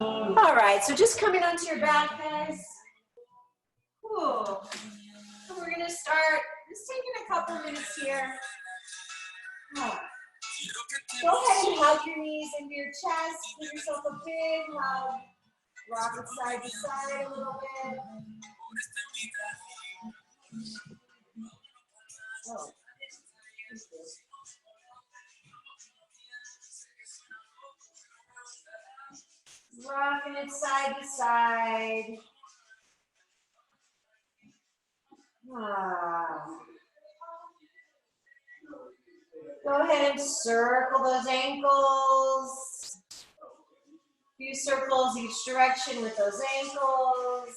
All right, so just coming onto your back, guys. Ooh. So we're gonna start just taking a couple minutes here. Oh. Go ahead and hug your knees into your chest. Give yourself a big hug. Rock it side to side a little bit. Oh. Rocking it side to side. Go ahead and circle those ankles. A few circles each direction with those ankles.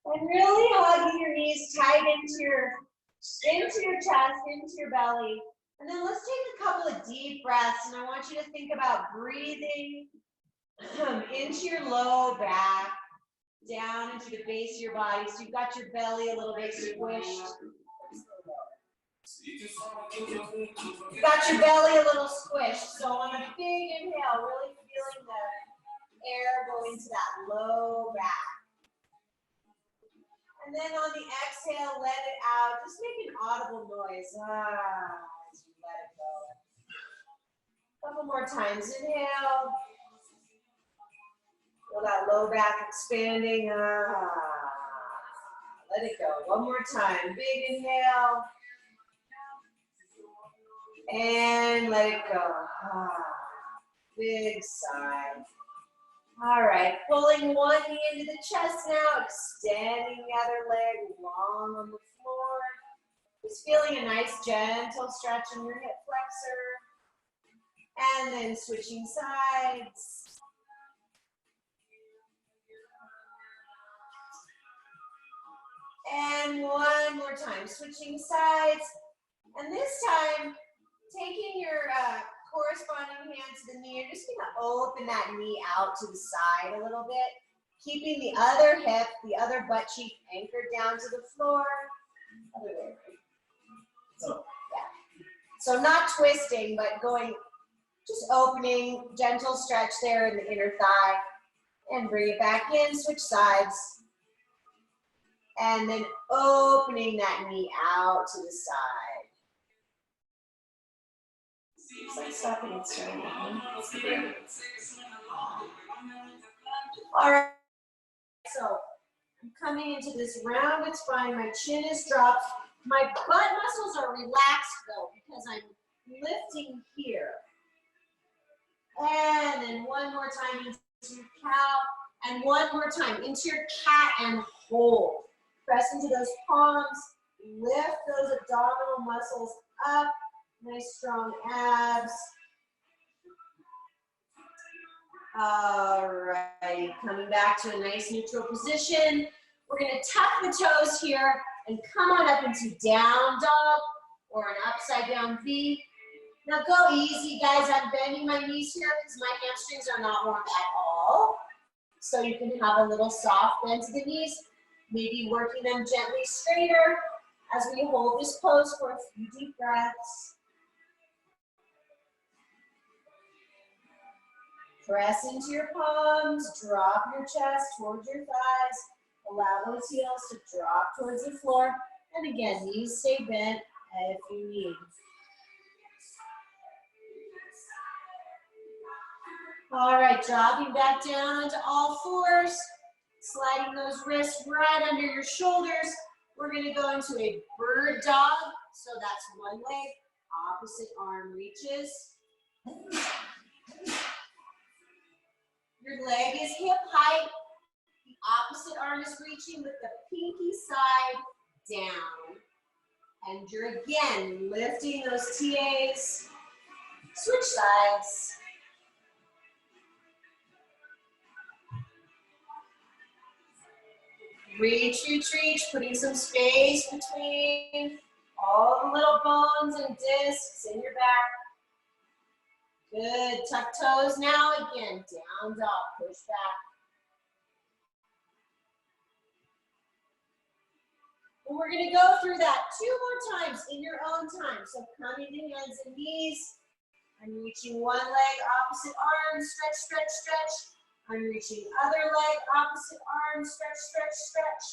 And really hugging your knees tight into your chest, into your belly. And then let's take a couple of deep breaths, and I want you to think about breathing into your low back, down into the base of your body. So you've got your belly a little bit squished. You've got your belly a little squished. So on a big inhale, really feeling the air go into that low back. And then on the exhale, let it out. Just make an audible noise. As you let it go. A couple more times. Inhale. Feel that low back expanding. Let it go. One more time. Big inhale. And let it go. Big sigh. All right, pulling one knee into the chest now, extending the other leg long on the floor. Just feeling a nice gentle stretch in your hip flexor. And then switching sides. And one more time, switching sides. And this time, taking your corresponding hand to the knee, you're just gonna open that knee out to the side a little bit, keeping the other hip, the other butt cheek anchored down to the floor. Other way. So, yeah. So not twisting, but going, just opening, gentle stretch there in the inner thigh, and bring it back in, switch sides. And then opening that knee out to the side. It's like stopping and starting. All right, so I'm coming into this rounded spine. My chin is dropped. My butt muscles are relaxed though because I'm lifting here. And then one more time into your cow. And one more time into your cat and hold. Press into those palms. Lift those abdominal muscles up. Nice strong abs. All right, coming back to a nice neutral position. We're gonna tuck the toes here and come on up into down dog or an upside down V. Now go easy, guys. I'm bending my knees here because my hamstrings are not warm at all. So you can have a little soft bend to the knees, maybe working them gently straighter as we hold this pose for a few deep breaths. Press into your palms, drop your chest towards your thighs, allow those heels to drop towards the floor, and again, knees stay bent if you need. All right, dropping back down onto all fours, sliding those wrists right under your shoulders. We're gonna go into a bird dog, so that's one leg, opposite arm reaches. Your leg is hip height. The opposite arm is reaching with the pinky side down. And you're again lifting those TAs. Switch sides. Reach, reach, reach, putting some space between all the little bones and discs in your back. Good, tuck toes now, again, down dog, push back. And we're going to go through that 2 more times in your own time. So coming to hands and knees. I'm reaching one leg, opposite arm, stretch, stretch, stretch. I'm reaching other leg, opposite arm, stretch, stretch, stretch.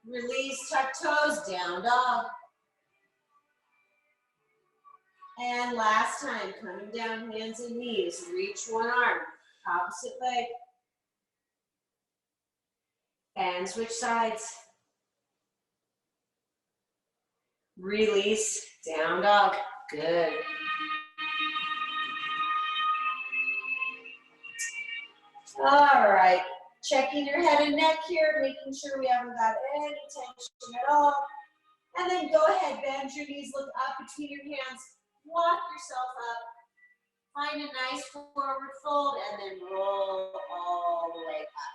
Release, tuck toes, down dog. And last time, coming down, hands and knees. Reach one arm, opposite leg. And switch sides. Release, down dog. Good. All right. Checking your head and neck here, making sure we haven't got any tension at all. And then go ahead, bend your knees, look up between your hands, walk yourself up. Find a nice forward fold and then roll all the way up.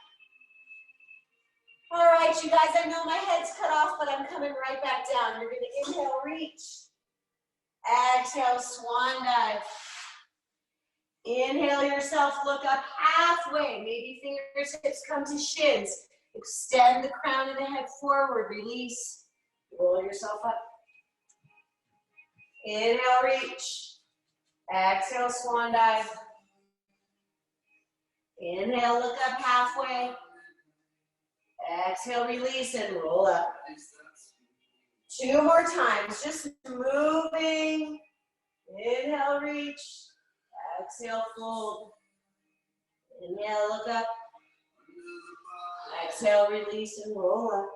All right, you guys, I know my head's cut off, but I'm coming right back down. You're gonna inhale, reach. Exhale, swan dive. Inhale yourself, look up halfway. Maybe fingertips come to shins. Extend the crown of the head forward, release. Roll yourself up. Inhale, reach. Exhale, swan dive. Inhale, look up halfway. Exhale, release and roll up. 2 more times, just moving. Inhale, reach. Exhale, fold. Inhale, look up. Exhale, release and roll up.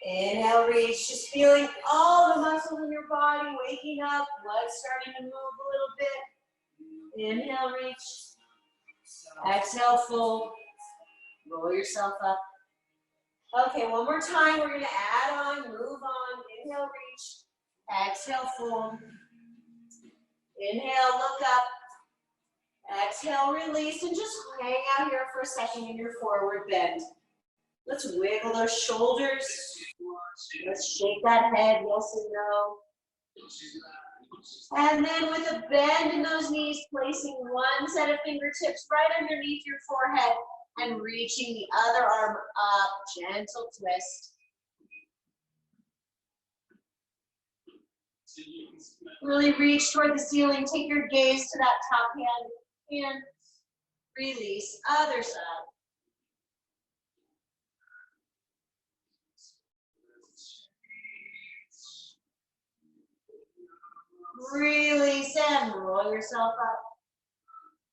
Inhale, reach. Just feeling all the muscles in your body waking up. Blood starting to move a little bit. Inhale, reach. Exhale, fold. Roll yourself up. Okay, one more time. We're going to add on, move on. Inhale, reach. Exhale, fold. Inhale, look up. Exhale, release, and just hang out here for a second in your forward bend. Let's wiggle those shoulders. Let's shake that head, yes and no. And then with a bend in those knees, placing one set of fingertips right underneath your forehead and reaching the other arm up, gentle twist. Really reach toward the ceiling, take your gaze to that top hand, and release, other side. Release and roll yourself up.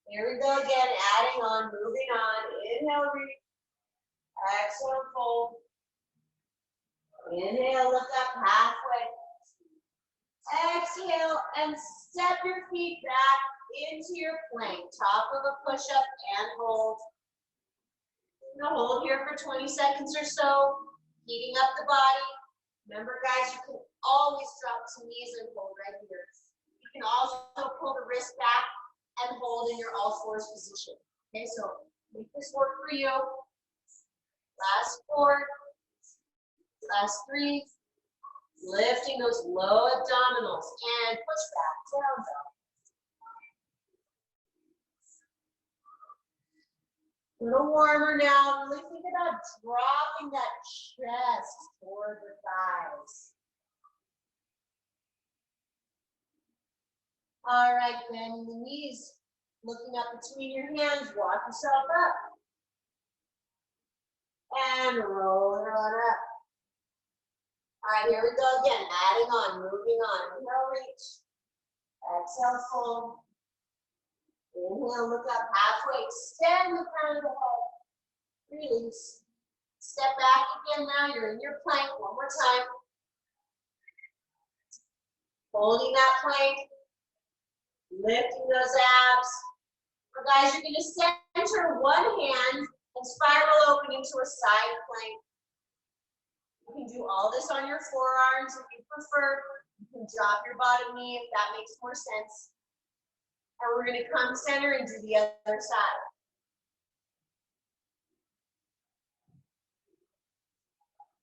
Here we go again, adding on, moving on. Inhale, reach. Exhale, fold. Inhale, look up halfway. Exhale and step your feet back into your plank. Top of a push-up and hold. I'm gonna hold here for 20 seconds or so, heating up the body. Remember, guys, you can always drop to knees and hold right here. You can also pull the wrist back and hold in your all fours position. Okay, so make this work for you. Last 4, last 3. Lifting those low abdominals and push back, down dog. A little warmer now. Really think about dropping that chest toward the thighs. All right, bending the knees, looking up between your hands, walk yourself up. And roll it on up. All right, here we go again, adding on, moving on. Inhale, reach. Exhale, fold. Inhale, look up halfway, extend the crown of the head. Release. Step back again now, you're in your plank, one more time. Holding that plank, lifting those abs. Now guys, you're gonna center one hand and spiral open into a side plank. You can do all this on your forearms if you prefer. You can drop your bottom knee if that makes more sense. And we're going to come center and do the other side.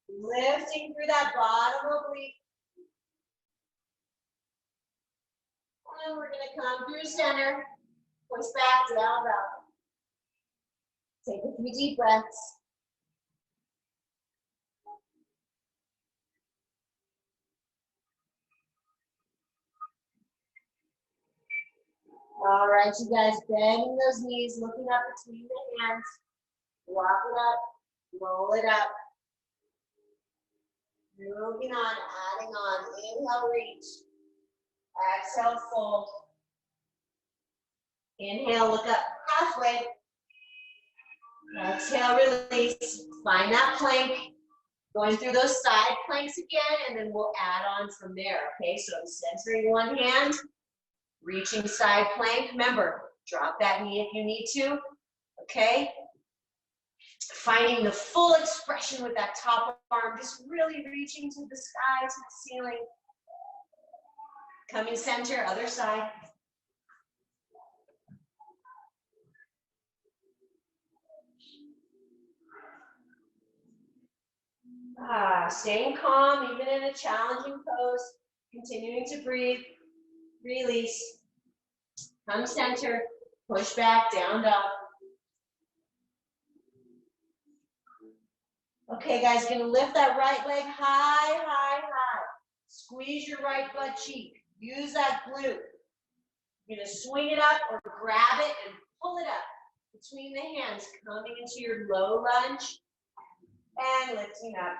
Lifting through that bottom oblique. And we're going to come through center. Push back, down, up. Take a few deep breaths. All right, you guys, bending those knees, looking up between the hands. Walk it up, roll it up. Moving on, adding on. Inhale, reach. Exhale, fold. Inhale, look up halfway. Exhale, release. Find that plank. Going through those side planks again, and then we'll add on from there, okay? So I'm centering one hand, reaching side plank. Remember, drop that knee if you need to, okay? Finding the full expression with that top arm, just really reaching to the sky, to the ceiling. Coming center, other side. Staying calm, even in a challenging pose. Continuing to breathe. Release. Come center. Push back, down dog. Okay, guys, gonna lift that right leg high, high, high. Squeeze your right butt cheek. Use that glute. You're gonna swing it up or grab it and pull it up between the hands, coming into your low lunge and lifting up.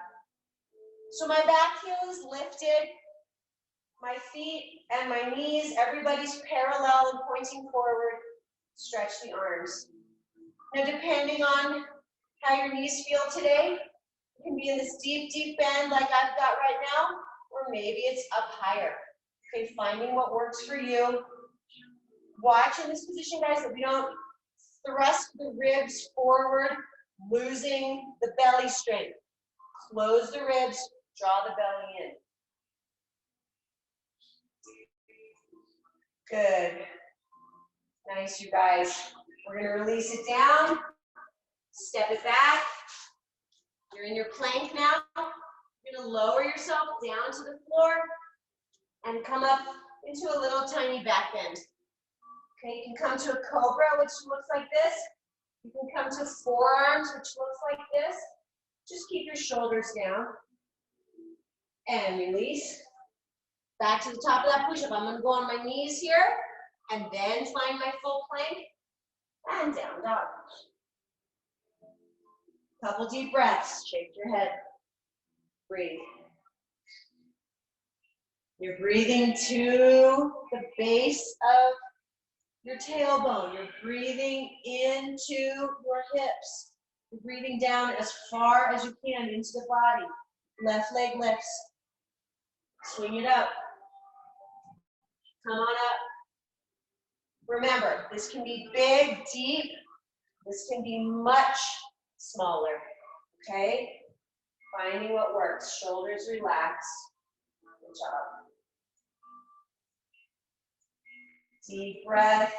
So my back heel is lifted, my feet and my knees, everybody's parallel and pointing forward. Stretch the arms. Now, depending on how your knees feel today, it can be in this deep, deep bend like I've got right now, or maybe it's up higher. Okay, finding what works for you. Watch in this position, guys, that we don't thrust the ribs forward, losing the belly strength. Close the ribs, draw the belly in. Good. Nice, you guys. We're gonna release it down, step it back. You're in your plank now. You're gonna lower yourself down to the floor and come up into a little tiny back bend. Okay, you can come to a cobra, which looks like this. You can come to forearms, which looks like this. Just keep your shoulders down. And release. Back to the top of that push-up. I'm gonna go on my knees here, and then find my full plank, and down dog. Couple deep breaths, shake your head, breathe. You're breathing to the base of your tailbone. You're breathing into your hips. You're breathing down as far as you can into the body. Left leg lifts. Swing it up. Come on up. Remember, this can be big, deep. This can be much smaller, okay? Finding what works. Shoulders relax. Good job. Deep breath.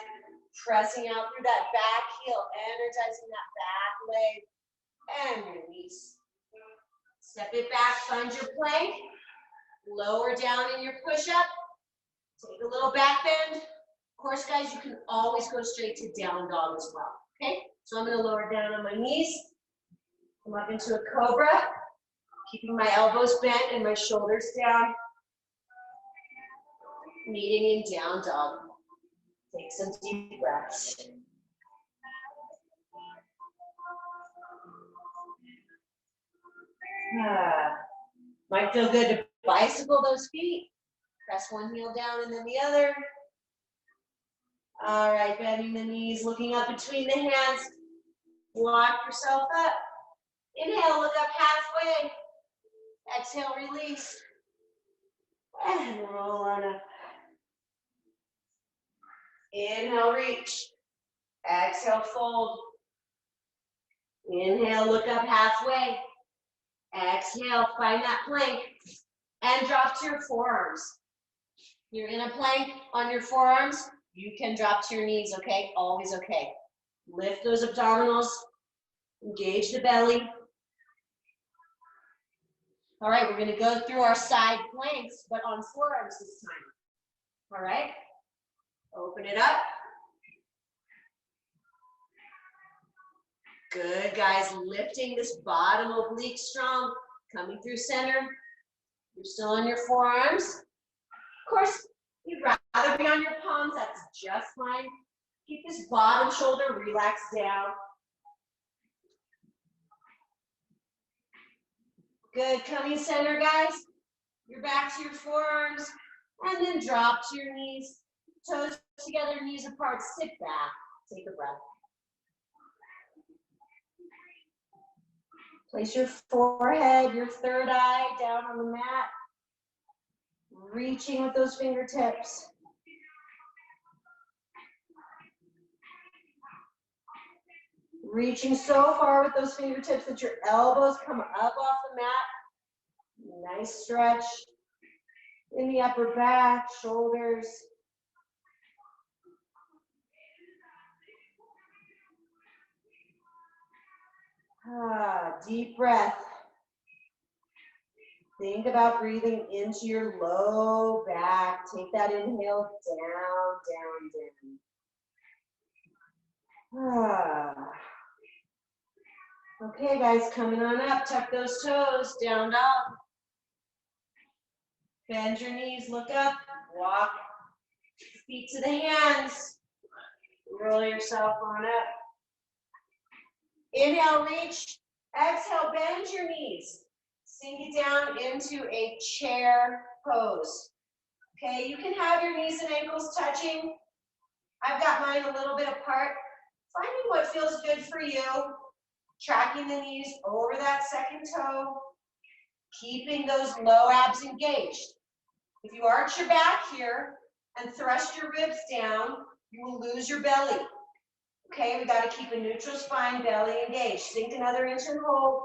Pressing out through that back heel, energizing that back leg, and release. Step it back, find your plank. Lower down in your push-up. Take a little back bend. Of course, guys, you can always go straight to down dog as well, okay? So I'm gonna lower down on my knees. Come up into a cobra, keeping my elbows bent and my shoulders down. Meeting in down dog. Take some deep breaths. Might feel good to bicycle those feet. Press one heel down and then the other. All right, bending the knees, looking up between the hands. Walk yourself up. Inhale, look up halfway. Exhale, release. And roll on up. Inhale, reach. Exhale, fold. Inhale, look up halfway. Exhale, find that plank. And drop to your forearms. You're in a plank on your forearms. You can drop to your knees, okay? Always okay. Lift those abdominals. Engage the belly. All right, we're gonna go through our side planks, but on forearms this time. All right? Open it up. Good, guys. Lifting this bottom oblique strong. Coming through center. You're still on your forearms. Of course, you'd rather be on your palms. That's just fine. Keep this bottom shoulder relaxed down. Good. Coming center, guys. You're back to your forearms. And then drop to your knees. Toes together, knees apart. Sit back. Take a breath. Place your forehead, your third eye down on the mat. Reaching with those fingertips. Reaching so far with those fingertips that your elbows come up off the mat. Nice stretch in the upper back, shoulders. Deep breath. Think about breathing into your low back. Take that inhale down. Okay, guys, coming on up. Tuck those toes, down dog. Bend your knees, look up, walk feet to the hands. Roll yourself on up. Inhale, reach. Exhale, bend your knees. Sink it down into a chair pose. Okay, you can have your knees and ankles touching. I've got mine a little bit apart. Finding what feels good for you. Tracking the knees over that second toe. Keeping those low abs engaged. If you arch your back here and thrust your ribs down, you will lose your belly. Okay, we got to keep a neutral spine, belly engaged. Sink another inch and hold.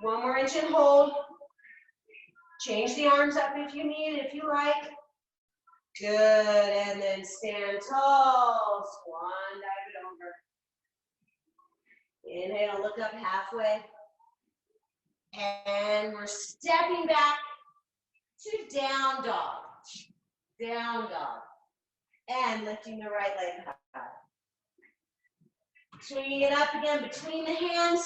One more inch and hold. Change the arms up if you need, if you like. Good, and then stand tall. Swan dive it over. Inhale, look up halfway. And we're stepping back to down dog. Down dog. And lifting the right leg high. Swinging it up again between the hands.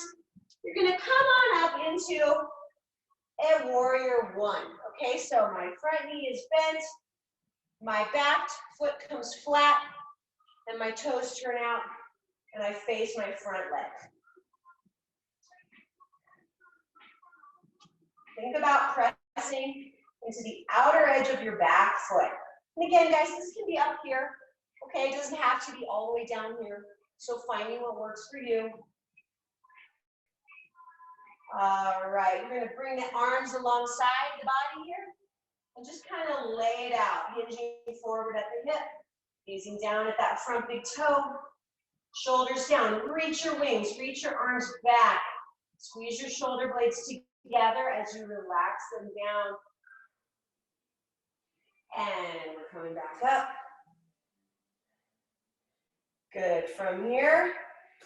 You're going to come on up into a warrior one. Okay, so my front knee is bent. My back foot comes flat. And my toes turn out. And I face my front leg. Think about pressing into the outer edge of your back foot. And again, guys, this can be up here. Okay, it doesn't have to be all the way down here. So finding what works for you. All right, we're going to bring the arms alongside the body here. And just kind of lay it out, hinging forward at the hip. Gazing down at that front big toe. Shoulders down. Reach your wings. Reach your arms back. Squeeze your shoulder blades together as you relax them down. And we're coming back up. Good. From here,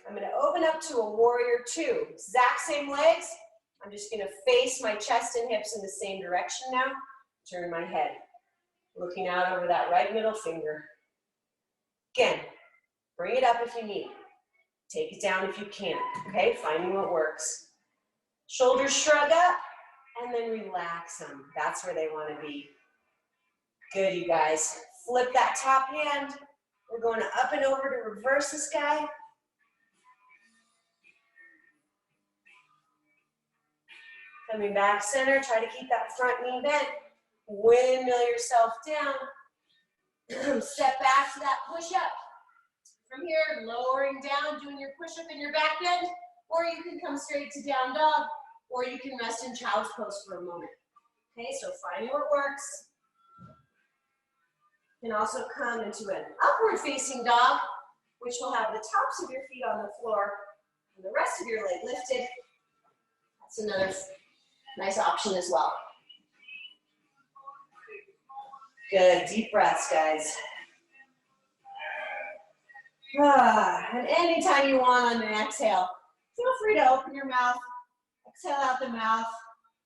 I'm going to open up to a warrior two. Exact same legs. I'm just going to face my chest and hips in the same direction now. Turn my head. Looking out over that right middle finger. Again, bring it up if you need. Take it down if you can. Okay, finding what works. Shoulders shrug up and then relax them. That's where they want to be. Good, you guys. Flip that top hand. We're going to up and over to reverse this guy. Coming back center, try to keep that front knee bent. Windmill yourself down. Step back to that push-up. From here, lowering down, doing your push-up in your back bend, or you can come straight to down dog, or you can rest in child's pose for a moment. Okay, so find what works. You can also come into an upward facing dog, which will have the tops of your feet on the floor and the rest of your leg lifted. That's another nice option as well. Good, deep breaths, guys. And anytime you want on an exhale, feel free to open your mouth, exhale out the mouth,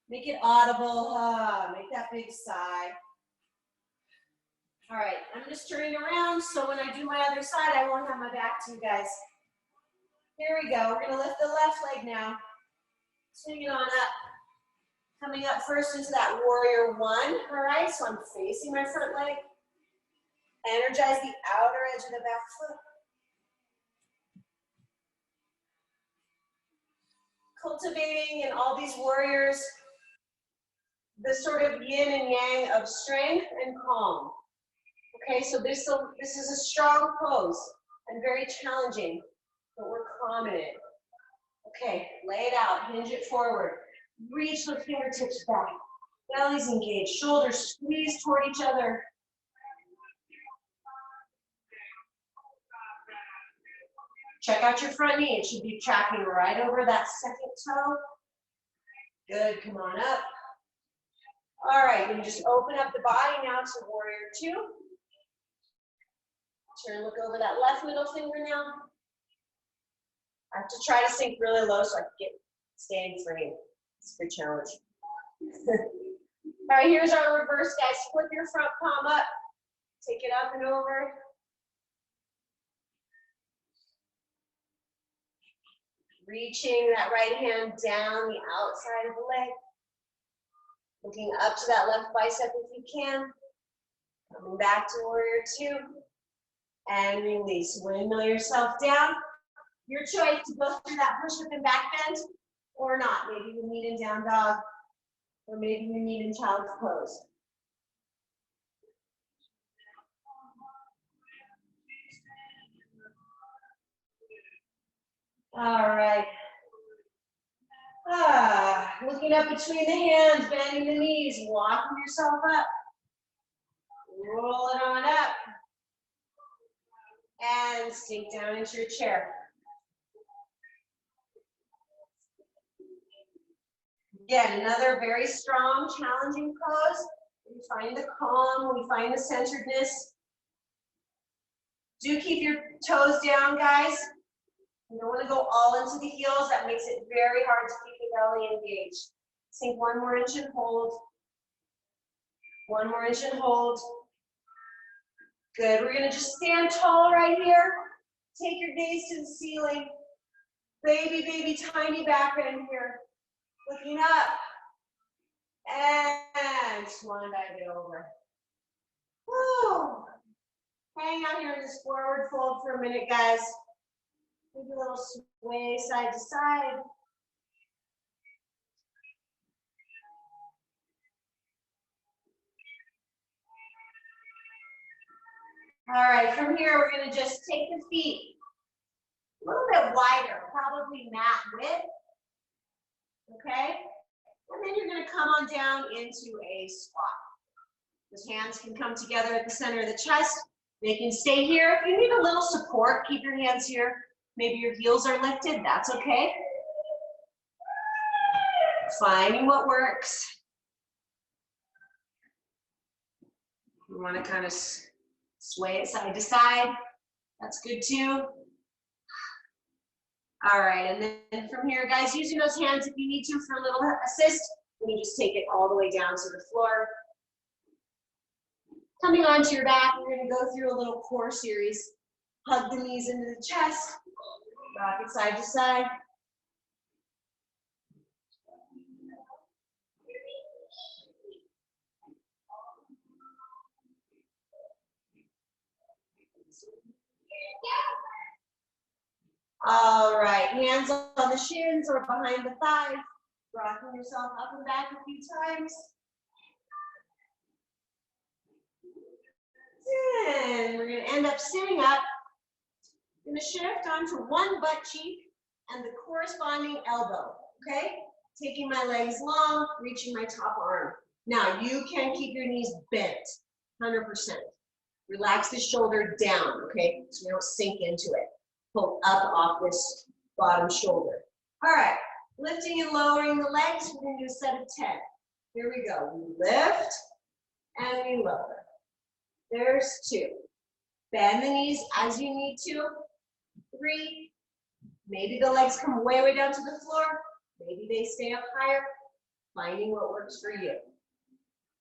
make it audible, make that big sigh. All right, I'm just turning around, so when I do my other side, I won't have my back to you guys. Here we go, we're gonna lift the left leg now. Swing it on up. Coming up first into that warrior one. All right, so I'm facing my front leg. Energize the outer edge of the back foot. Cultivating in all these warriors the sort of yin and yang of strength and calm. Okay, so this is a strong pose and very challenging, but we're calm in it. Okay, lay it out, hinge it forward. Reach the fingertips back. Bellies engaged, shoulders squeeze toward each other. Check out your front knee. It should be tracking right over that second toe. Good, come on up. All right, then just open up the body now to warrior two. Turn, look over that left middle finger now. I have to try to sink really low so I can get standing frame. It's a good challenge. All right, here's our reverse, guys. Flip your front palm up. Take it up and over. Reaching that right hand down the outside of the leg. Looking up to that left bicep if you can. Coming back to warrior two. And release. Windmill yourself down. Your choice to go through that push-up and back bend or not. Maybe you need in down dog, or maybe you need in child's pose. All right. Looking up between the hands, bending the knees, walking yourself up. Roll it on up. And sink down into your chair. Again, another very strong, challenging pose. We find the calm, we find the centeredness. Do keep your toes down, guys. You don't want to go all into the heels. That makes it very hard to keep the belly engaged. Sink one more inch and hold. One more inch and hold. Good. We're going to just stand tall right here. Take your gaze to the ceiling. Baby, baby, tiny back bend here. Looking up. And swan dive it over. Woo. Hang out here in this forward fold for a minute, guys. Maybe a little sway side to side. All right, from here, we're going to just take the feet a little bit wider, probably mat width. Okay? And then you're going to come on down into a squat. Those hands can come together at the center of the chest. They can stay here. If you need a little support, keep your hands here. Maybe your heels are lifted. That's okay. Finding what works. You want to kind of sway it side to side. That's good too. All right, and then from here, guys, using those hands if you need to for a little assist, you can just take it all the way down to the floor. Coming onto your back, we're going to go through a little core series. Hug the knees into the chest, rock it side to side. All right, hands on the shins or behind the thighs, rocking yourself up and back a few times. And we're going to end up sitting up. I'm going to shift onto one butt cheek and the corresponding elbow, okay? Taking my legs long, reaching my top arm. Now, you can keep your knees bent, 100%. Relax the shoulder down, okay? So we don't sink into it. Pull up off this bottom shoulder. All right, lifting and lowering the legs. We're going to do a set of 10. Here we go. We lift and we lower. There's 2. Bend the knees as you need to. 3. Maybe the legs come way, way down to the floor. Maybe they stay up higher. Finding what works for you.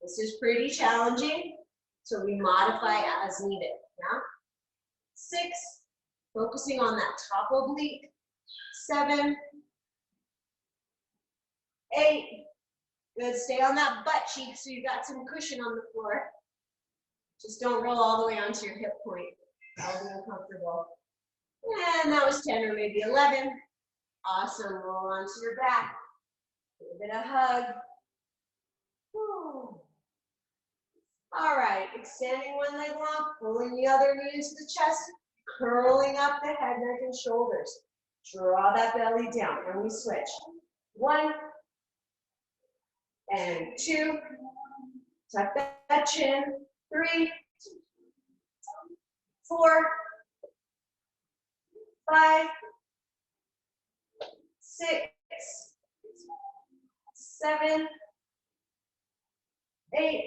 This is pretty challenging, so we modify as needed. Yeah? 6. Focusing on that top oblique. 7. 8. Good, stay on that butt cheek so you got some cushion on the floor. Just don't roll all the way onto your hip point. That'll be uncomfortable. And that was 10 or maybe 11. Awesome, roll onto your back. A little bit of hug. Whew. All right, extending one leg long, pulling the other knee into the chest, curling up the head, neck, and shoulders. Draw that belly down, and we switch. 1 and 2. Tuck that chin. 3, 4, 5, 6, 7, 8,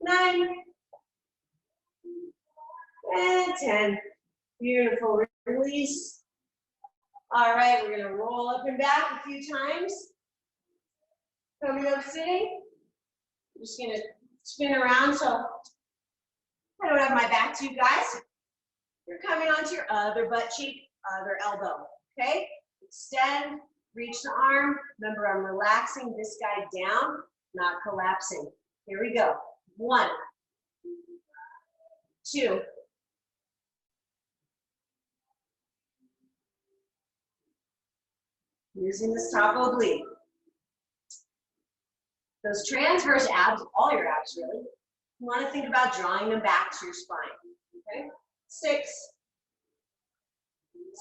9, and 10. Beautiful. Release. All right, we're going to roll up and back a few times. Coming up sitting. I'm just going to spin around so I don't have my back to you guys. You're coming onto your other butt cheek, other elbow. Okay? Extend, reach the arm. Remember, I'm relaxing this guy down, not collapsing. Here we go. 1, 2, using this top oblique. Those transverse abs, all your abs really, you want to think about drawing them back to your spine. Okay? 6,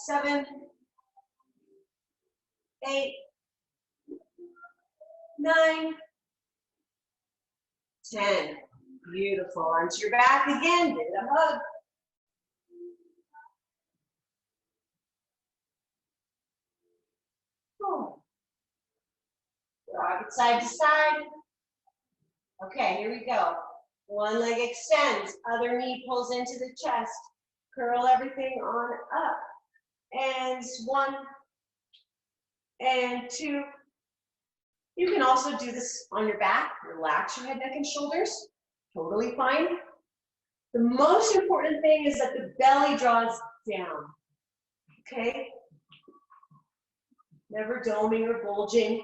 7, 8, 9, 10. Beautiful. Onto your back again. Give it a hug. Oh. Rock it side to side. Okay, here we go. One leg extends, other knee pulls into the chest. Curl everything on up. And 1, and 2. You can also do this on your back. Relax your head, neck, and shoulders. Totally fine. The most important thing is that the belly draws down. Okay? Never doming or bulging.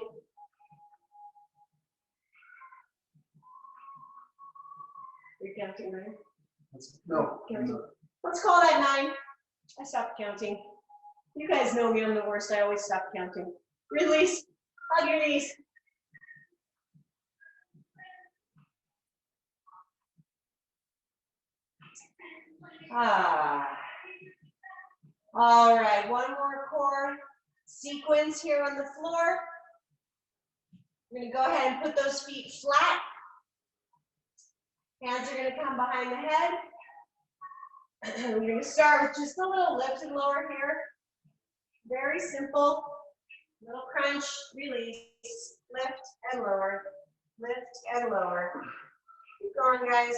You're counting, right? No. Counting. Let's call that 9. I stopped counting. You guys know me, I'm the worst. I always stop counting. Release. Hug your knees. All right, one more core sequence here on the floor. We're going to go ahead and put those feet flat. Hands are going to come behind the head. We're going to start with just a little lift and lower here. Very simple. Little crunch, release, lift and lower, lift and lower. Keep going, guys.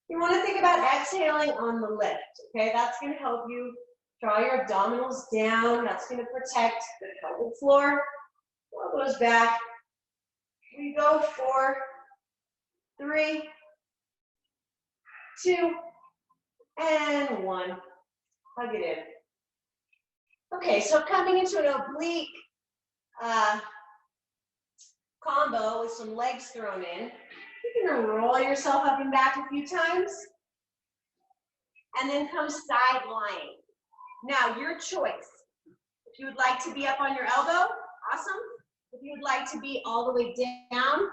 You want to think about exhaling on the lift, okay? That's going to help you draw your abdominals down. That's going to protect the pelvic floor. Elbows back. We go 4, 3, 2, and 1. Hug it in. Okay, so coming into an oblique combo with some legs thrown in. You're going to roll yourself up and back a few times. And then come side lying. Now, your choice. If you would like to be up on your elbow, awesome. If you would like to be all the way down,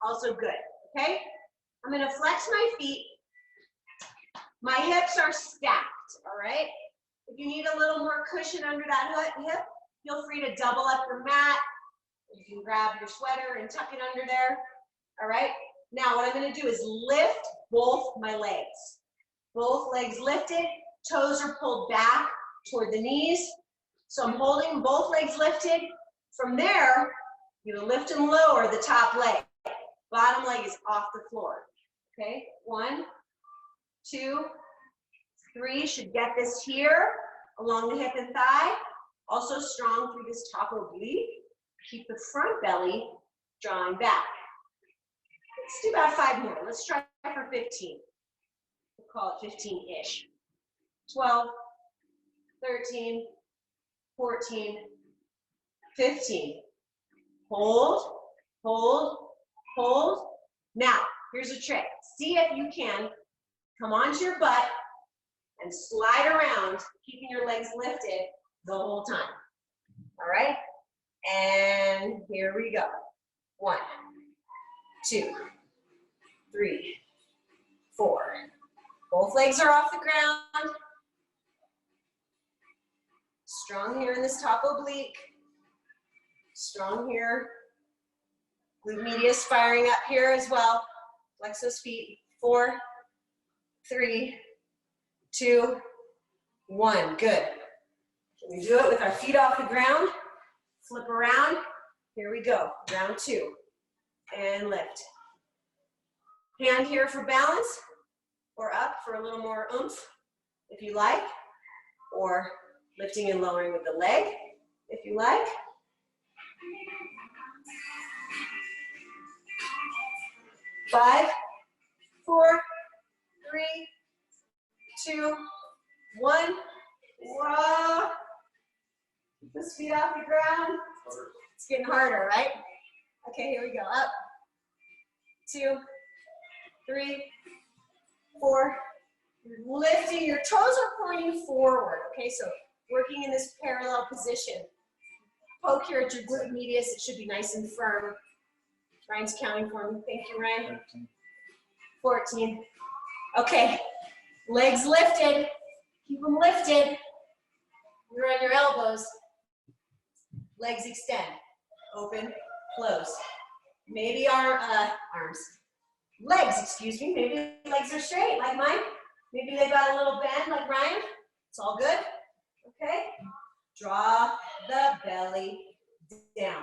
also good, okay? I'm going to flex my feet. My hips are stacked, all right? If you need a little more cushion under that hip, feel free to double up your mat. You can grab your sweater and tuck it under there, all right? Now, what I'm going to do is lift both my legs. Both legs lifted, toes are pulled back toward the knees. So I'm holding both legs lifted. From there, you lift and lower the top leg. Bottom leg is off the floor. Okay, 1, 2, 3. Should get this here along the hip and thigh. Also strong through this top oblique. Keep the front belly drawing back. Let's do about 5 more. Let's try for 15. We'll call it 15-ish. 12, 13, 14, 15. Hold, hold, hold. Now, here's a trick. See if you can come onto your butt and slide around, keeping your legs lifted the whole time. All right? And here we go. 1, 2, 3, 4. Both legs are off the ground. Strong here in this top oblique. Strong here. Glute medius firing up here as well. Flex those feet. 4, 3, 2, 1. Good. We do it with our feet off the ground. Flip around. Here we go. Round 2. And lift. Hand here for balance, or up for a little more oomph, if you like, or lifting and lowering with the leg, if you like. Five, 4, 3, 2, 1. Whoa. Keep those feet off the ground. It's getting harder, right? Okay, here we go. Up. 2, 3, 4. You're lifting. Your toes are pointing forward. Okay, so working in this parallel position. Poke here at your glute medius. It should be nice and firm. Ryan's counting for me. Thank you, Ryan. 14. Okay, legs lifted. Keep them lifted. You're on your elbows. Legs extend. Open, close. Maybe our legs, excuse me. Maybe legs are straight like mine. Maybe they got a little bend like Ryan. It's all good. Okay. Draw the belly down.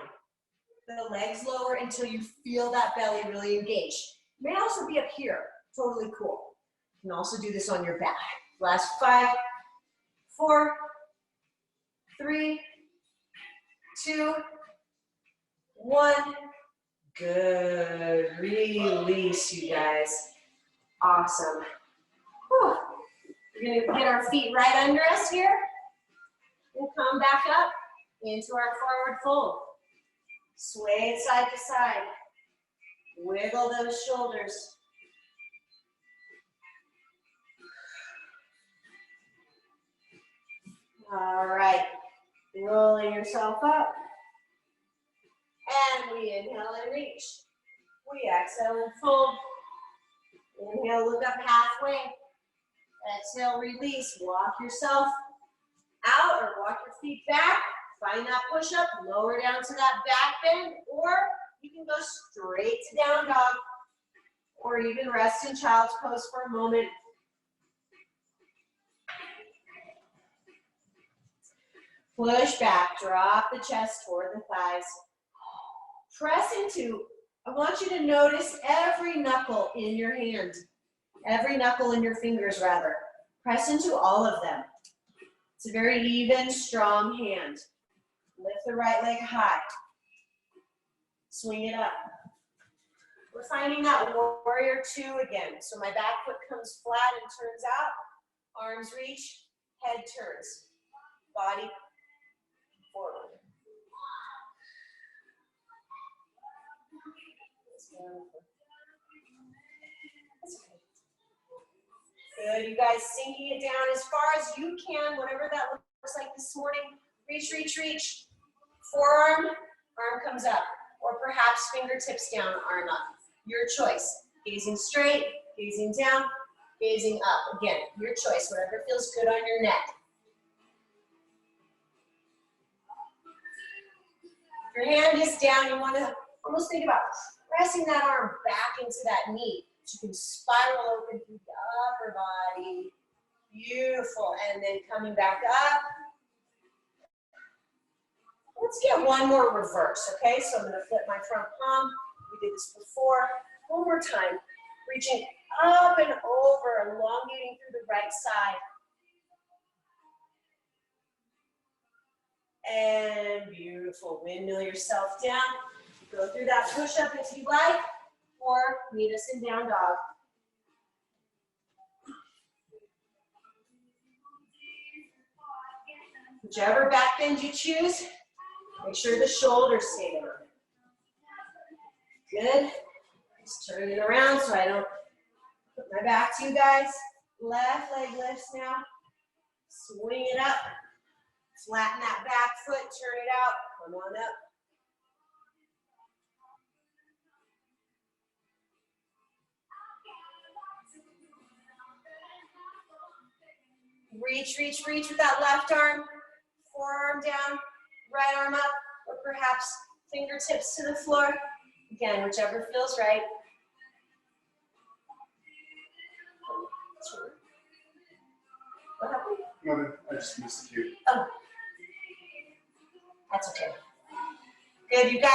The legs lower until you feel that belly really engage. It may also be up here. Totally cool. You can also do this on your back. Last 5, 4, 3, 2, 1. Good. Release, you guys. Awesome. Whew. We're going to get our feet right under us here and come back up into our forward fold. Sway it side to side. Wiggle those shoulders. All right. Rolling yourself up. And we inhale and reach. We exhale and fold. Inhale, look up halfway. Exhale, release. Walk yourself out or walk your feet back. Find that push-up, lower down to that back bend, or you can go straight to down dog, or even rest in child's pose for a moment. Push back, drop the chest toward the thighs. Press into, I want you to notice every knuckle in your hand, every knuckle in your fingers rather. Press into all of them. It's a very even, strong hand. Lift the right leg high. Swing it up. We're finding that warrior 2 again. So my back foot comes flat and turns out. Arms reach, head turns. Body forward. Good, you guys sinking it down as far as you can, whatever that looks like this morning. Reach, reach, reach. Forearm, arm comes up. Or perhaps fingertips down, arm up. Your choice. Gazing straight, gazing down, gazing up. Again, your choice, whatever feels good on your neck. If your hand is down, you want to almost think about pressing that arm back into that knee. So you can spiral open through the upper body. Beautiful. And then coming back up. Let's get one more reverse, okay? So I'm going to flip my front palm. We did this before. One more time. Reaching up and over, elongating through the right side. And beautiful. Windmill yourself down. Go through that push-up if you like, or meet us in down dog. Whichever back bend you choose, make sure the shoulders stay down. Good. Just turn it around so I don't put my back to you guys. Left leg lifts now. Swing it up. Flatten that back foot, turn it out. Come on up. Reach, reach, reach with that left arm. Forearm down, right arm up, or perhaps fingertips to the floor. Again, whichever feels right. What happened? No, I just missed a few. Oh. That's okay. Good, you guys.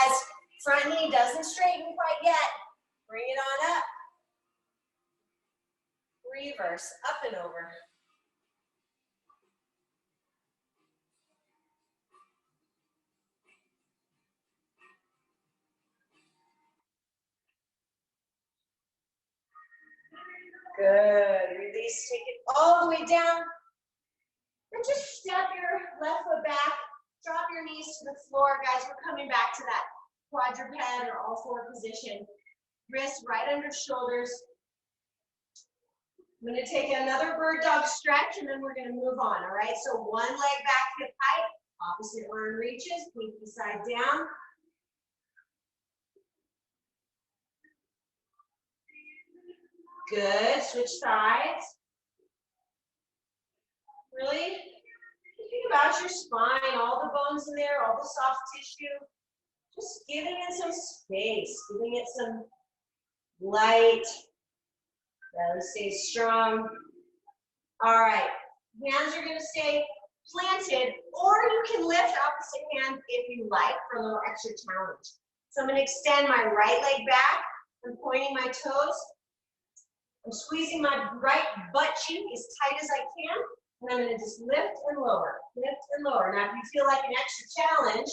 Front knee doesn't straighten quite yet. Bring it on up. Reverse, up and over. Good. Release, take it all the way down. And just step your left foot back. Drop your knees to the floor. Guys, we're coming back to that quadruped or all four position. Wrists right under shoulders. I'm going to take another bird dog stretch and then we're going to move on, all right? So one leg back, hip height, opposite arm reaches, pinky side down. Good, switch sides. Really think about your spine, all the bones in there, all the soft tissue. Just giving it some space, giving it some light. Belly stays strong. All right, hands are gonna stay planted, or you can lift opposite hand if you like for a little extra challenge. So I'm gonna extend my right leg back. I'm pointing my toes. I'm squeezing my right butt cheek as tight as I can, and I'm gonna just lift and lower, lift and lower. Now, if you feel like an extra challenge,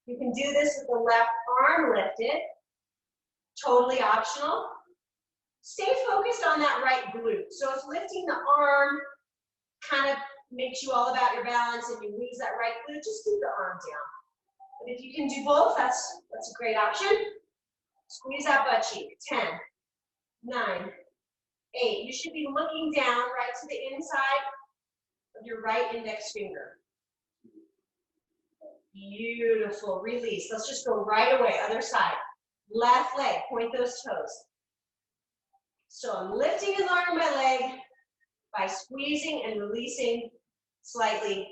you can do this with the left arm lifted, totally optional. Stay focused on that right glute. So if lifting the arm kind of makes you all about your balance and you lose that right glute, just keep the arm down. But if you can do both, that's a great option. Squeeze that butt cheek. 10, 9, 8. You should be looking down right to the inside of your right index finger. Beautiful. Release. Let's just go right away. Other side. Left leg. Point those toes. So I'm lifting and lowering my leg by squeezing and releasing slightly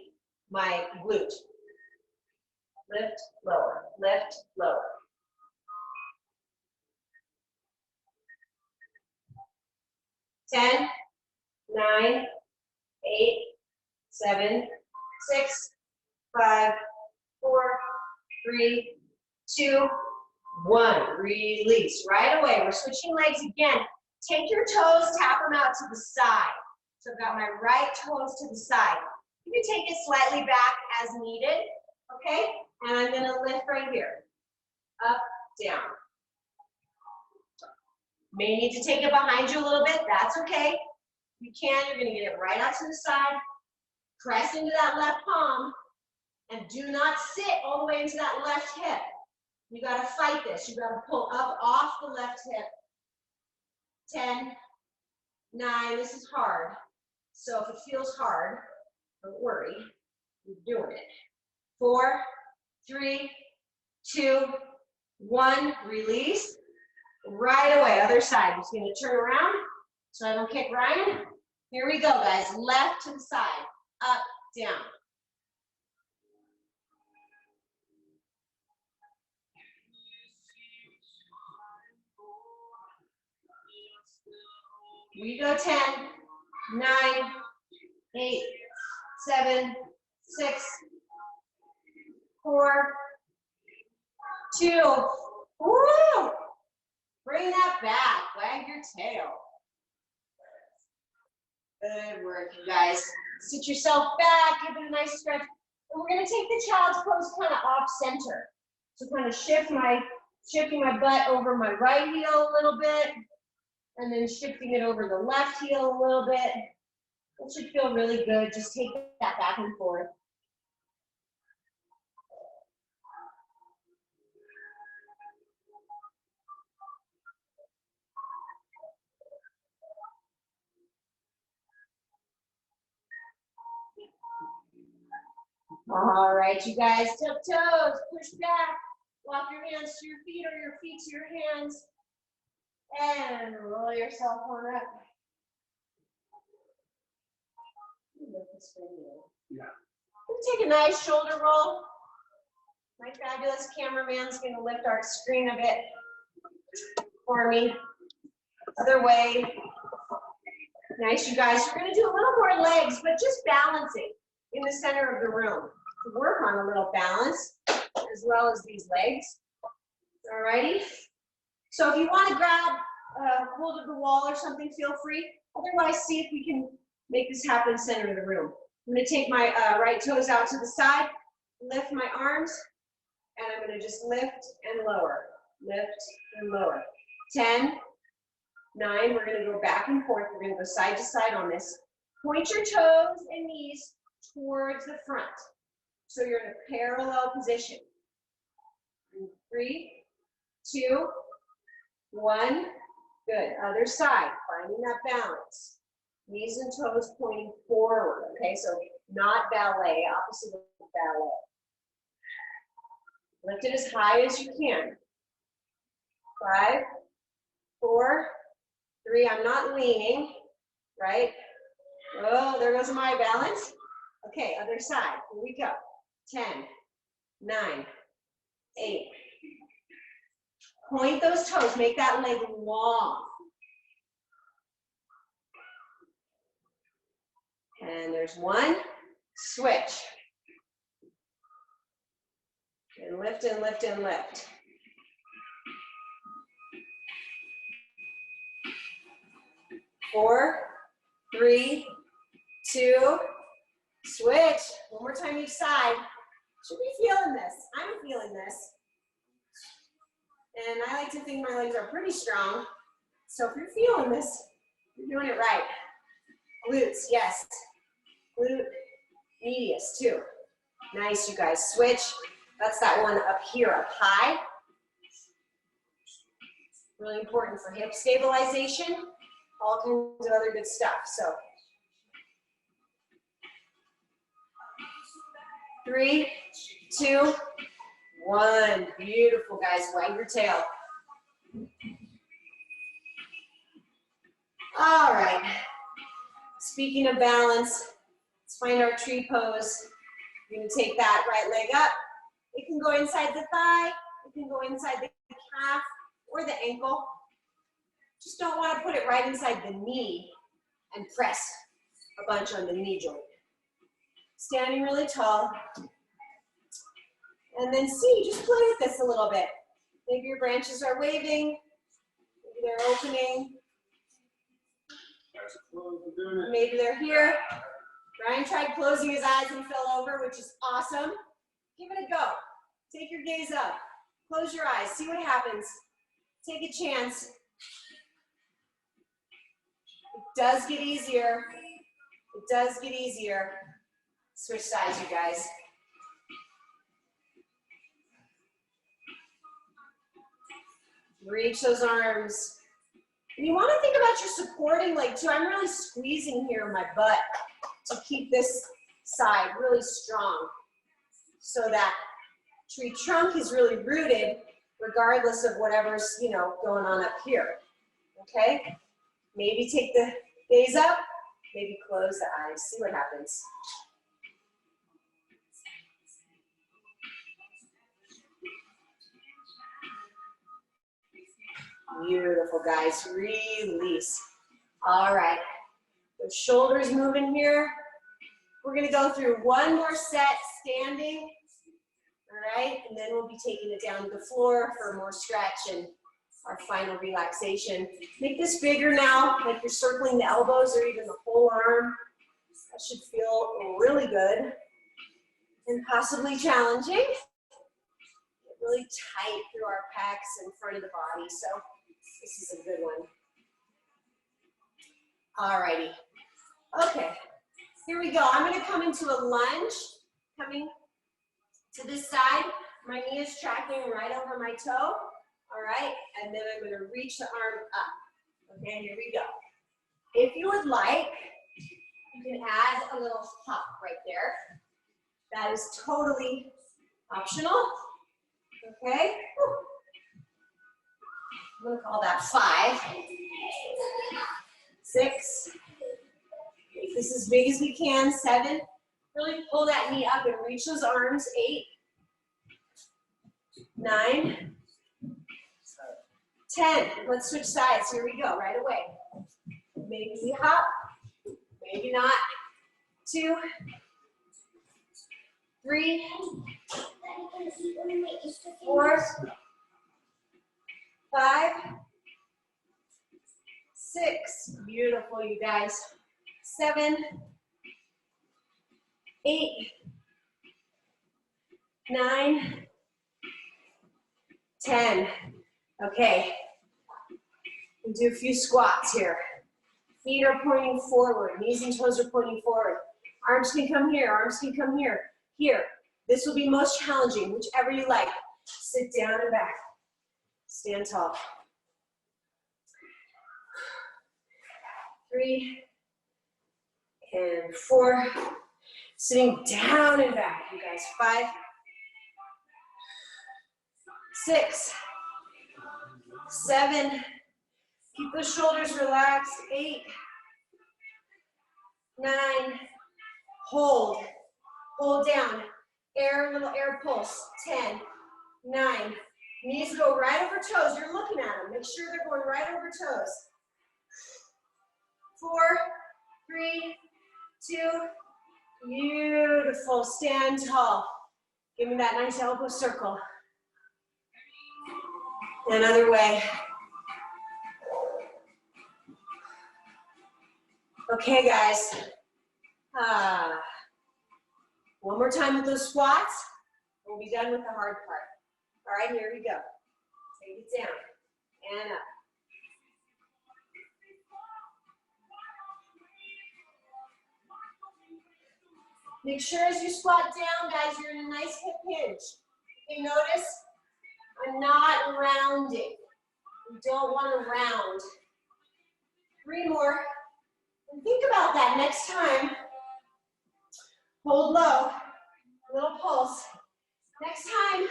my glute. Lift, lower. Lift, lower. Ten, 9, 8, 7, 6, 5, 4, 3, 2, 1. Release. Right away. We're switching legs again. Take your toes, tap them out to the side. So I've got my right toes to the side. You can take it slightly back as needed, okay? And I'm gonna lift right here. Up, down. May need to take it behind you a little bit, that's okay. You can, you're gonna get it right out to the side. Press into that left palm, and do not sit all the way into that left hip. You gotta fight this. You gotta pull up off the left hip. 10, 9, this is hard. So if it feels hard, don't worry, you're doing it. 4, 3, 2, 1, release. Right away, other side. I'm just gonna turn around so I don't kick Ryan. Here we go, guys. Left to the side, up, down. We go 10, 9, 8, 7, 6, 4, 2. Woo! Bring that back. Wag your tail. Good work, you guys. Sit yourself back. Give it a nice stretch. And we're going to take the child's pose kind of off center. So kind of shifting my butt over my right heel a little bit. And then shifting it over the left heel a little bit. It should feel really good. Just take that back and forth. All right, you guys, tip toes, push back. Walk your hands to your feet or your feet to your hands. And roll yourself on up. Yeah. Take a nice shoulder roll. My fabulous cameraman's gonna lift our screen a bit for me. Other way. Nice, you guys. We're gonna do a little more legs, but just balancing in the center of the room. To work on a little balance, as well as these legs. Alrighty. So if you want to grab hold of the wall or something, feel free. Otherwise, see if we can make this happen center of the room. I'm going to take my right toes out to the side, lift my arms, and I'm going to just lift and lower, lift and lower. 10, 9, we're going to go back and forth. We're going to go side to side on this. Point your toes and knees towards the front. So you're in a parallel position. 3, 2, 1. Good. Other side, finding that balance. Knees and toes pointing forward. Okay, so not ballet, opposite of ballet. Lift it as high as you can. 5, 4, 3. I'm not leaning, right? Oh, there goes my balance. Okay, other side. Here we go. 10, 9, 8. Point those toes. Make that leg long. And there's 1. Switch. And lift and lift and lift. 4, 3, 2, switch. One more time each side. Should be feeling this. I'm feeling this. And I like to think my legs are pretty strong. So if you're feeling this, you're doing it right. Glutes, yes. Glute medius too. Nice, you guys. Switch. That's that one up here, up high. Really important for hip stabilization. All kinds of other good stuff. So 3, 2, 1. Beautiful, guys. Wag your tail. All right. Speaking of balance, let's find our tree pose. You're going to take that right leg up. It can go inside the thigh. It can go inside the calf or the ankle. Just don't want to put it right inside the knee and press a bunch on the knee joint. Standing really tall. And then see, just play with this a little bit. Maybe your branches are waving. Maybe they're opening. Maybe they're here. Ryan tried closing his eyes and fell over, which is awesome. Give it a go. Take your gaze up. Close your eyes. See what happens. Take a chance. It does get easier. It does get easier. Switch sides, you guys. Reach those arms. And you want to think about your supporting leg too. I'm really squeezing here in my butt to keep this side really strong so that tree trunk is really rooted regardless of whatever's, you know, going on up here. Okay? Maybe take the gaze up, maybe close the eyes. See what happens. Beautiful, guys. Release. All right. The shoulders moving here. We're going to go through one more set standing. All right. And then we'll be taking it down to the floor for more stretch and our final relaxation. Make this bigger now, like you're circling the elbows or even the whole arm. That should feel really good and possibly challenging. Get really tight through our pecs in front of the body. So this is a good one. All righty. Okay, here we go. I'm going to come into a lunge, coming to this side. My knee is tracking right over my toe. All right, and then I'm going to reach the arm up. Okay, here we go. If you would like, you can add a little hop right there. That is totally optional. Okay? I'm gonna call that 5, 6. Make this as big as we can. 7. Really pull that knee up and reach those arms. 8, 9, 10. Let's switch sides. Here we go, right away. Maybe we hop, maybe not. 2, 3, 4, 5, 6. Beautiful, you guys. 7, 8, 9, 10. Okay. We'll do a few squats here. Feet are pointing forward. Knees and toes are pointing forward. Arms can come here. Arms can come here. Here. This will be most challenging, whichever you like. Sit down and back. Stand tall. 3 and 4. Sitting down and back, you guys. 5, 6, 7. Keep the shoulders relaxed. 8, 9. Hold. Hold down. Air, little air pulse. 10, 9. Knees go right over toes. You're looking at them. Make sure they're going right over toes. 4, 3, 2. Beautiful. Stand tall. Give me that nice elbow circle. Another way. Okay, guys. One more time with those squats. We'll be done with the hard part. All right, here we go. Take it down and up. Make sure as you squat down, guys, you're in a nice hip hinge. You notice I'm not rounding. You don't want to round. 3 more. And think about that next time. Hold low, a little pulse. Next time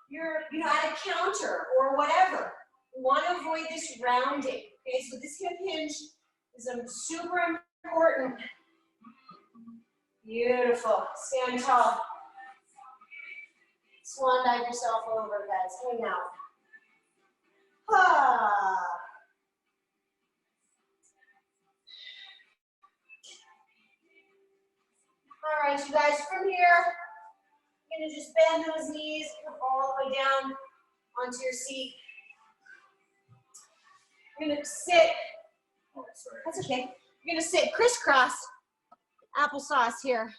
you're at a counter or whatever, you want to avoid this rounding. Okay, so this hip hinge is super important. Beautiful. Stand tall. Swan dive yourself over, guys. Hang out. All right, you guys, from here, you're gonna just bend those knees, come all the way down onto your seat. You're gonna sit, that's okay. You're gonna sit crisscross applesauce here.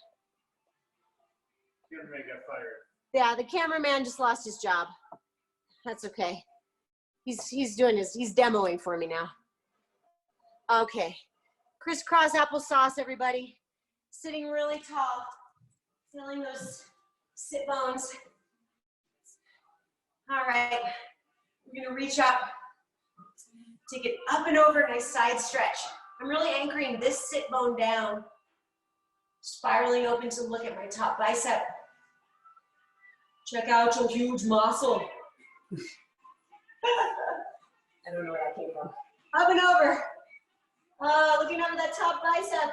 Cameraman got fired. Yeah, the cameraman just lost his job. That's okay. He's demoing for me now. Okay, crisscross applesauce, everybody. Sitting really tall, feeling those sit bones. All right, we're gonna reach up, take it up and over, nice side stretch. I'm really anchoring this sit bone down, spiraling open to look at my top bicep. Check out your huge muscle. I don't know where that came from. Up and over, looking over that top bicep.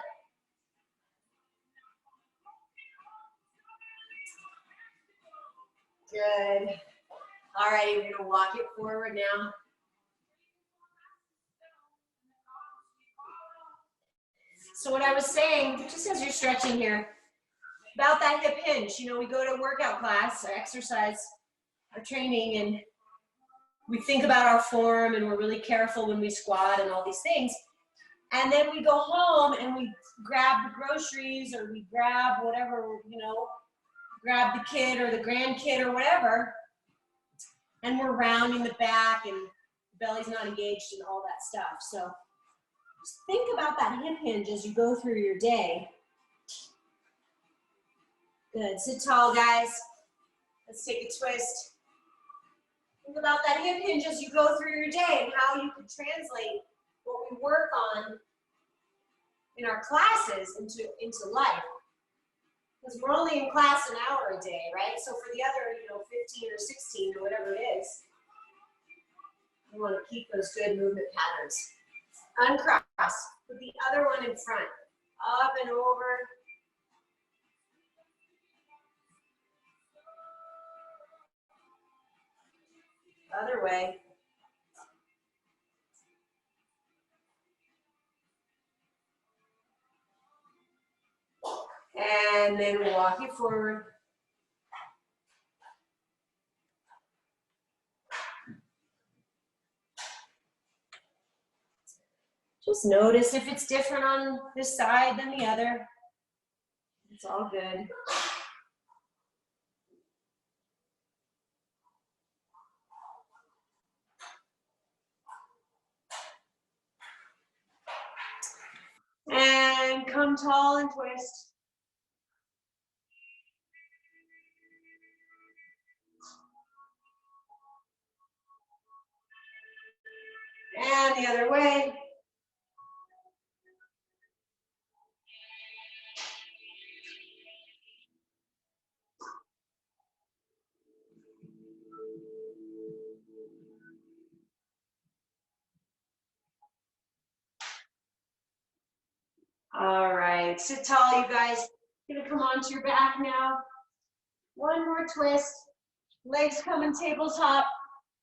Good. All right, we're gonna walk it forward now. So what I was saying, just as you're stretching here, about that hip hinge, you know, we go to workout class, our exercise, our training, and we think about our form and we're really careful when we squat and all these things. And then we go home and we grab the groceries or we grab whatever, you know, grab the kid or the grandkid or whatever, and we're rounding the back and the belly's not engaged and all that stuff. So just think about that hip hinge as you go through your day. Good, sit tall, guys. Let's take a twist. Think about that hip hinge as you go through your day and how you could translate what we work on in our classes into life. Because we're only in class an hour a day, right? So for the other, 15 or 16 or whatever it is, you want to keep those good movement patterns. Uncross, put the other one in front, up and over. Other way. And then walk it forward. Just notice if it's different on this side than the other. It's all good. And come tall and twist. And the other way. All right, sit tall, you guys. Gonna come onto your back now. One more twist. Legs coming tabletop,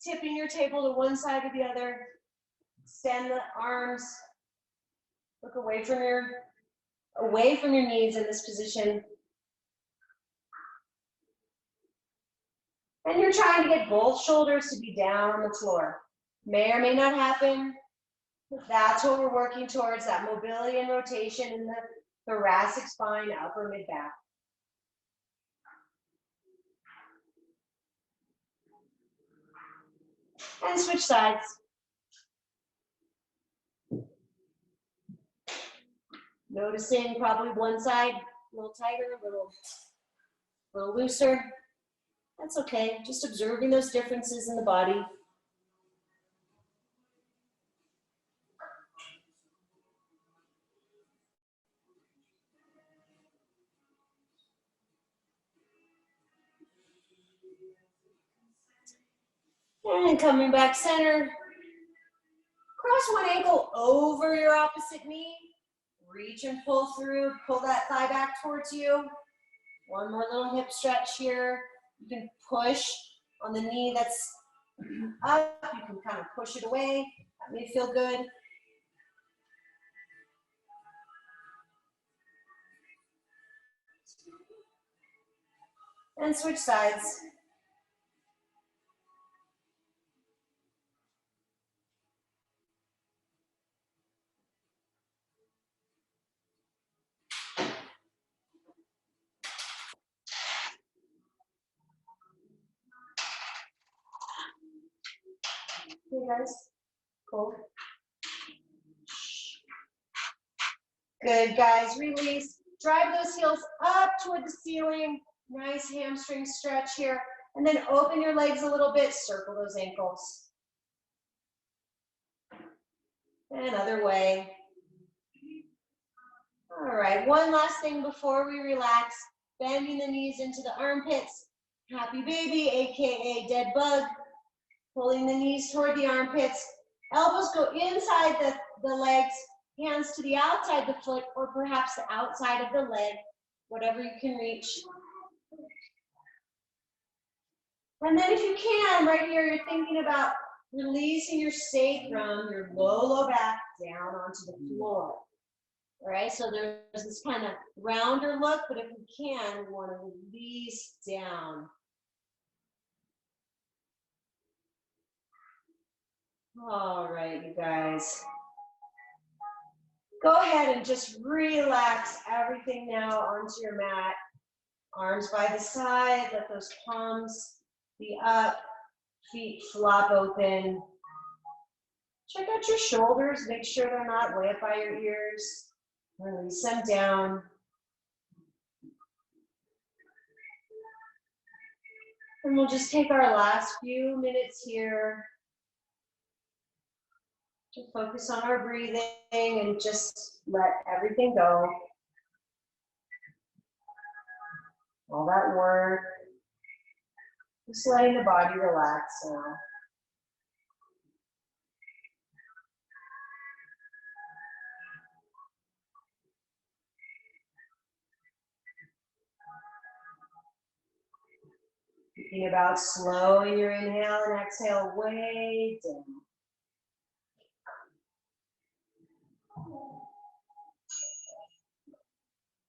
tipping your table to one side or the other. Extend the arms. Look away from your knees in this position. And you're trying to get both shoulders to be down on the floor. May or may not happen. That's what we're working towards, that mobility and rotation in the thoracic spine, upper mid back. And switch sides. Noticing probably one side a little tighter, a little looser. That's okay, just observing those differences in the body. And coming back center. Cross one ankle over your opposite knee. Reach and pull through, pull that thigh back towards you. One more little hip stretch here. You can push on the knee that's up. You can kind of push it away. That may feel good. And switch sides. Hey guys, cool. Good guys, release. Drive those heels up toward the ceiling. Nice hamstring stretch here. And then open your legs a little bit, circle those ankles. And other way. All right, one last thing before we relax. Bending the knees into the armpits. Happy baby, AKA dead bug. Pulling the knees toward the armpits. Elbows go inside the legs, hands to the outside the foot, or perhaps the outside of the leg, whatever you can reach. And then if you can, right here, you're thinking about releasing your sacrum, your low back down onto the floor. All right, so there's this kind of rounder look, but if you can, we want to release down. All right, you guys. Go ahead and just relax everything now onto your mat. Arms by the side, let those palms be up, feet flop open. Check out your shoulders, make sure they're not way up by your ears. Release them down. And we'll just take our last few minutes here to focus on our breathing and just let everything go. all that work. Just letting the body relax now. Thinking about slowing your inhale and exhale way down.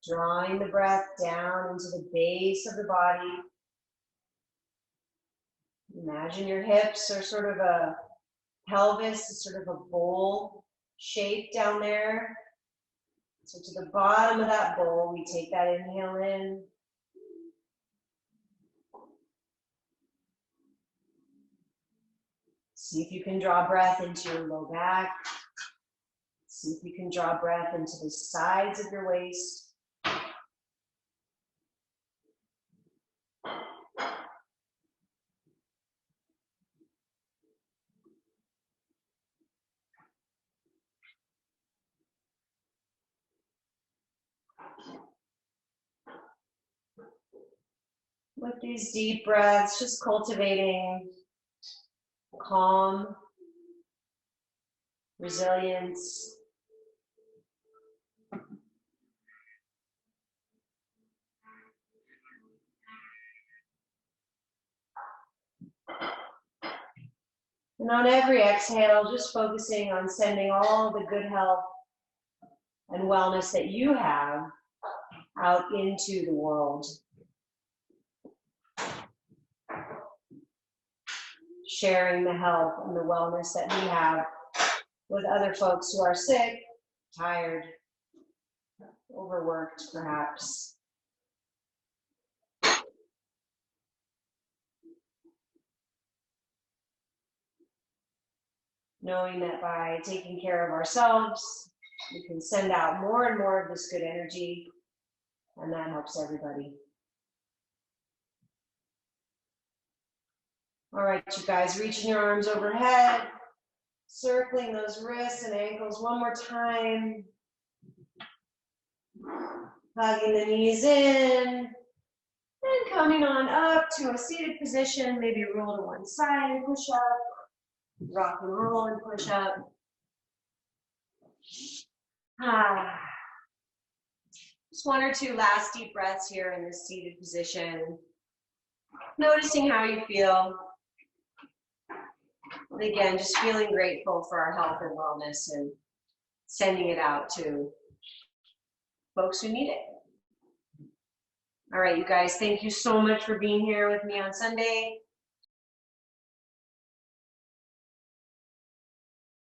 Drawing the breath down into the base of the body. Imagine your hips are sort of a pelvis, is sort of a bowl shape down there. So to the bottom of that bowl, we take that inhale in. See if you can draw breath into your low back. See if you can draw breath into the sides of your waist. With these deep breaths, just cultivating calm, resilience. And on every exhale, just focusing on sending all the good health and wellness that you have out into the world. Sharing the health and the wellness that we have with other folks who are sick, tired, overworked perhaps. Knowing that by taking care of ourselves, we can send out more and more of this good energy, and that helps everybody. All right, you guys, reaching your arms overhead, circling those wrists and ankles one more time. Hugging the knees in, and coming on up to a seated position, maybe roll to one side and push up, rock and roll and push up. Just one or two last deep breaths here in this seated position. Noticing how you feel. And again, just feeling grateful for our health and wellness and sending it out to folks who need it. All right, you guys, thank you so much for being here with me on Sunday.